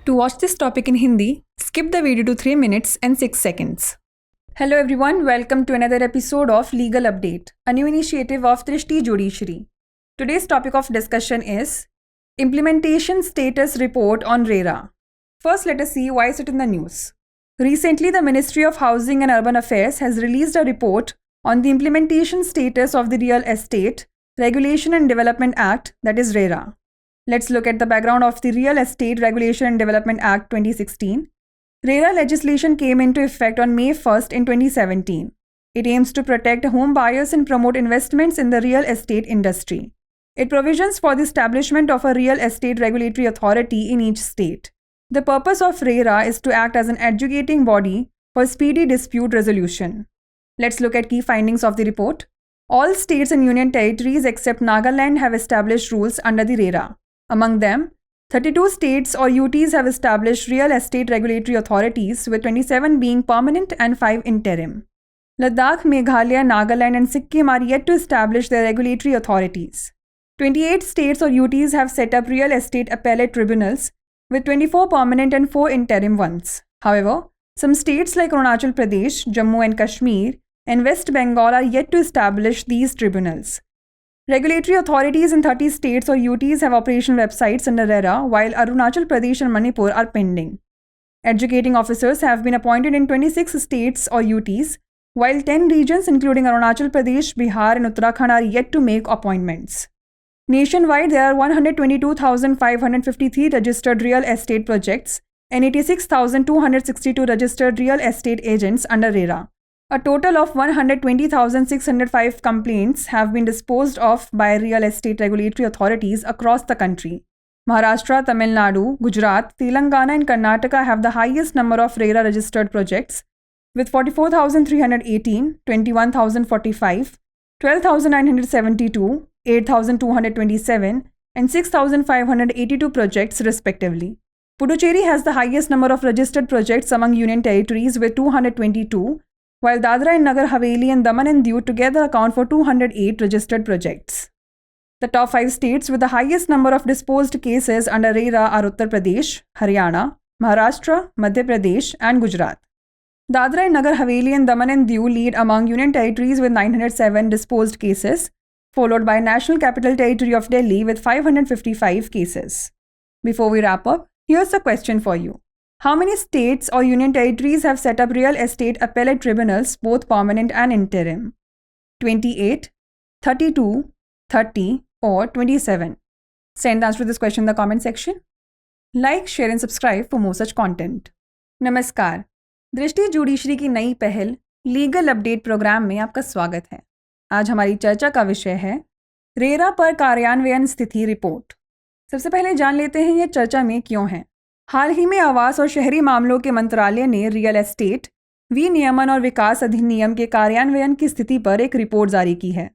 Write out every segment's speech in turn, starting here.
To watch this topic in Hindi, skip the video to 3 minutes and 6 seconds. Hello everyone, welcome to another episode of Legal Update, a new initiative of Drishti Judiciary. Today's topic of discussion is Implementation Status Report on RERA. First, let us see why is it in the news. Recently, the Ministry of Housing and Urban Affairs has released a report on the implementation status of the Real Estate Regulation and Development Act, that is RERA. Let's look at the background of the Real Estate Regulation and Development Act 2016. RERA legislation came into effect on May 1st in 2017. It aims to protect home buyers and promote investments in the real estate industry. It provisions for the establishment of a real estate regulatory authority in each state. The purpose of RERA is to act as an adjudicating body for speedy dispute resolution. Let's look at key findings of the report. All states and union territories except Nagaland have established rules under the RERA. Among them, 32 states or UTs have established real estate regulatory authorities, with 27 being permanent and 5 interim. Ladakh, Meghalaya, Nagaland and Sikkim are yet to establish their regulatory authorities. 28 states or UTs have set up real estate appellate tribunals, with 24 permanent and 4 interim ones. However, some states like Arunachal Pradesh, Jammu and Kashmir, and West Bengal are yet to establish these tribunals. Regulatory authorities in 30 states or UTs have operational websites under RERA, while Arunachal Pradesh and Manipur are pending. Adjudicating officers have been appointed in 26 states or UTs, while 10 regions including Arunachal Pradesh, Bihar and Uttarakhand are yet to make appointments. Nationwide, there are 122,553 registered real estate projects and 86,262 registered real estate agents under RERA. A total of 120,605 complaints have been disposed of by real estate regulatory authorities across the country. Maharashtra, Tamil Nadu, Gujarat, Telangana and Karnataka have the highest number of RERA registered projects, with 44,318, 21,045, 12,972, 8,227 and 6,582 projects respectively. Puducherry has the highest number of registered projects among union territories with 222, while Dadra and Nagar Haveli and Daman and Diu together account for 208 registered projects. The top 5 states with the highest number of disposed cases under RERA are Uttar Pradesh, Haryana, Maharashtra, Madhya Pradesh and Gujarat. Dadra and Nagar Haveli and Daman and Diu lead among union territories with 907 disposed cases, followed by National Capital Territory of Delhi with 555 cases. Before we wrap up, here's a question for you. How many states or union territories have set up real estate appellate tribunals, both permanent and interim? 28, 32, 30 or 27? Send the answer to this question in the comment section. Like, share and subscribe for more such content. नमस्कार, दृष्टि judiciary की नई पहल legal update programme में आपका स्वागत है। आज हमारी चर्चा का विषय है रेरा पर कार्यान्वयन स्थिति रिपोर्ट। सबसे पहले जान लेते हैं ये चर्चा में क्यों है। हाल ही में आवास और शहरी मामलों के मंत्रालय ने रियल एस्टेट विनियमन और विकास अधिनियम के कार्यान्वयन की स्थिति पर एक रिपोर्ट जारी की है।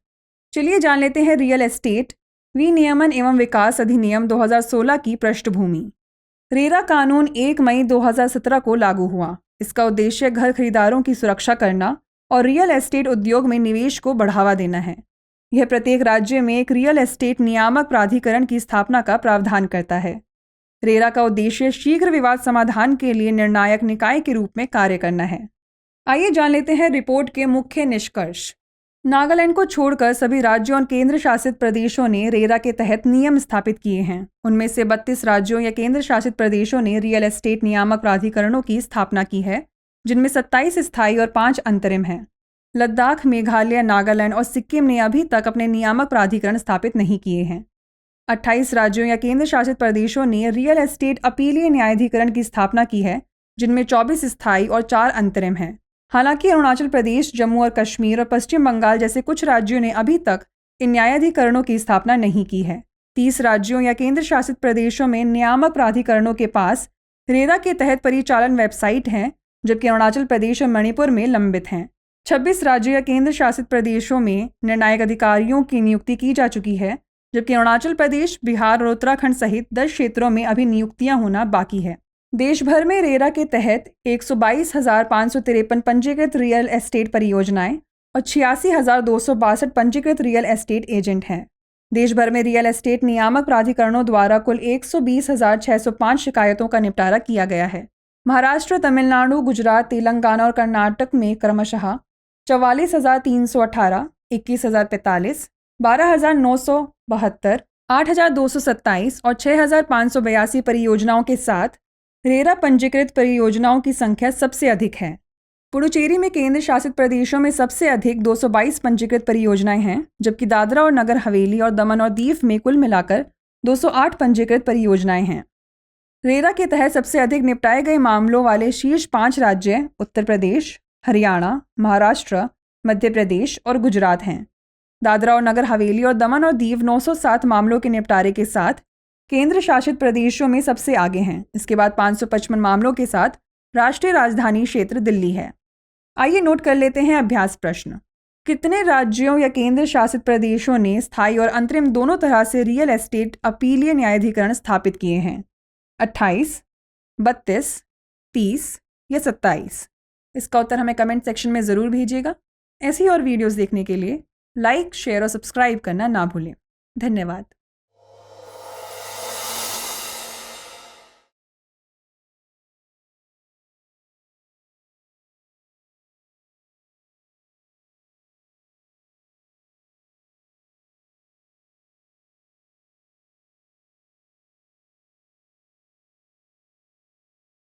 चलिए जान लेते हैं रियल एस्टेट विनियमन एवं विकास अधिनियम 2016 की पृष्ठभूमि। रेरा कानून 1 मई 2017 को लागू हुआ। इसका उद्देश्य घर खरीदारों की सुरक्षा करना और रियल एस्टेट उद्योग में निवेश को बढ़ावा देना है। यह प्रत्येक राज्य में एक रियल एस्टेट नियामक प्राधिकरण की स्थापना का प्रावधान करता है। रेरा का उद्देश्य शीघ्र विवाद समाधान के लिए निर्णायक निकाय के रूप में कार्य करना है। आइए जान लेते हैं रिपोर्ट के मुख्य निष्कर्ष। नागालैंड को छोड़कर सभी राज्यों और केंद्र शासित प्रदेशों ने रेरा के तहत नियम स्थापित किए हैं। उनमें से 32 राज्यों या केंद्र शासित प्रदेशों ने रियल एस्टेट नियामक प्राधिकरणों की स्थापना की है, जिनमें 27 स्थायी और 5 अंतरिम हैं। लद्दाख, मेघालय, नागालैंड और सिक्किम ने अभी तक अपने नियामक प्राधिकरण स्थापित नहीं किए हैं। 28 राज्यों या केंद्र शासित प्रदेशों ने रियल एस्टेट अपीलीय न्यायाधिकरण की स्थापना की है, जिनमें 24 स्थायी और 4 अंतरिम हैं। हालांकि अरुणाचल प्रदेश, जम्मू और कश्मीर और पश्चिम बंगाल जैसे कुछ राज्यों ने अभी तक इन न्यायाधिकरणों की स्थापना नहीं की है। 30 राज्यों या केंद्र शासित प्रदेशों में नियामक प्राधिकरणों के पास रेरा के तहत परिचालन वेबसाइट हैं, जबकि अरुणाचल प्रदेश और मणिपुर में लंबित हैं। 26 राज्यों या केंद्र शासित प्रदेशों में निर्णायक अधिकारियों की नियुक्ति की जा चुकी है, जबकि अरुणाचल प्रदेश, बिहार और उत्तराखंड सहित 10 क्षेत्रों में अभी नियुक्तियां होना बाकी है। देश भर में रेरा के तहत 122,553 पंजीकृत रियल एस्टेट परियोजनाएं और 86,262 पंजीकृत रियल एस्टेट एजेंट हैं। देश भर में रियल एस्टेट नियामक प्राधिकरणों द्वारा कुल 120,605 शिकायतों का निपटारा किया गया है। महाराष्ट्र, तमिलनाडु, गुजरात, तेलंगाना और कर्नाटक में क्रमशः 44,318, 21,045, 12,972, 8,227 और 6,582 परियोजनाओं के साथ रेरा पंजीकृत परियोजनाओं की संख्या सबसे अधिक है। पुडुचेरी में केंद्र शासित प्रदेशों में सबसे अधिक 222 पंजीकृत परियोजनाएं हैं, जबकि दादरा और नगर हवेली और दमन और दीव में कुल मिलाकर 208 पंजीकृत परियोजनाएं हैं। रेरा के तहत सबसे अधिक निपटाए गए मामलों वाले शीर्ष 5 राज्य उत्तर प्रदेश, हरियाणा, महाराष्ट्र, मध्य प्रदेश और गुजरात हैं। दादरा और नगर हवेली और दमन और दीव 907 मामलों के निपटारे के साथ केंद्र शासित प्रदेशों में सबसे आगे हैं। इसके बाद 555 मामलों के साथ राष्ट्रीय राजधानी क्षेत्र दिल्ली है। आइए नोट कर लेते हैं अभ्यास प्रश्न। कितने राज्यों या केंद्र शासित प्रदेशों ने स्थायी और अंतरिम दोनों तरह से रियल एस्टेट अपीलीय न्यायाधिकरण स्थापित किए हैं? 28, 32, 30 या 27? इसका उत्तर हमें कमेंट सेक्शन में ज़रूर भेजिएगा। ऐसी और वीडियोस देखने के लिए लाइक, शेयर और सब्सक्राइब करना ना भूलें। धन्यवाद।